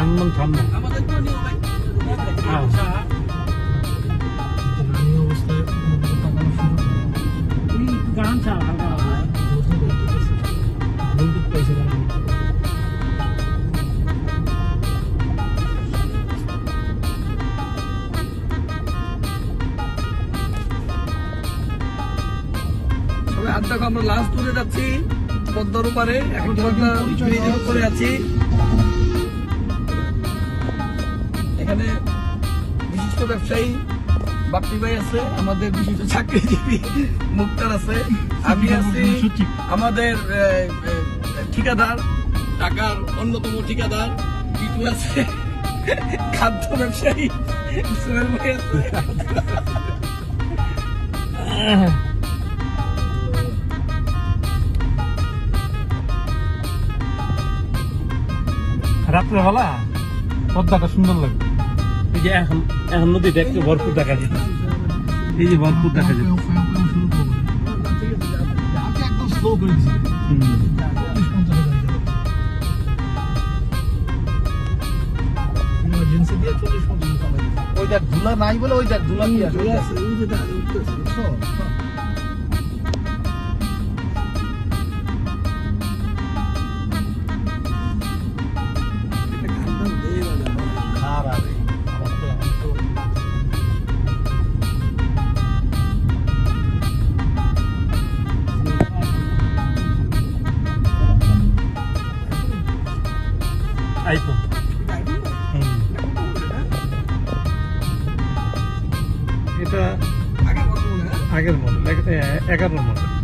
থামন থামন আমাদের তো নিয়ম ভাই গান ছাড়া আড্ডা আমরা লাস্ট দূরে যাচ্ছি পদ্মার উপরে এখন ব্রিজের উপরে আছি এখানে বিশিষ্ট ব্যবসায়ী বাপ্পি ভাই আছে আমাদের বিশিষ্ট চাকরিজীবী মুক্তার আছে আমি আছি আমাদের ঠিকাদার ঢাকার অন্যতম ঠিকাদার বিটু আছে খাদ্য ব্যবসায়ী সোহেল ভাই আছে রাত্রেবেলা পদ্মাটা সুন্দর লাগবে এই যে এখন এখন নদীটা একটু ভরপুর দেখা যেত এই যে ভরপুর দেখা যেত ওই দেখ ধুলা নাই বলে ওই দেখ ধুলা কি আছে আইফোন এটা আগের মডেল 11 মডেল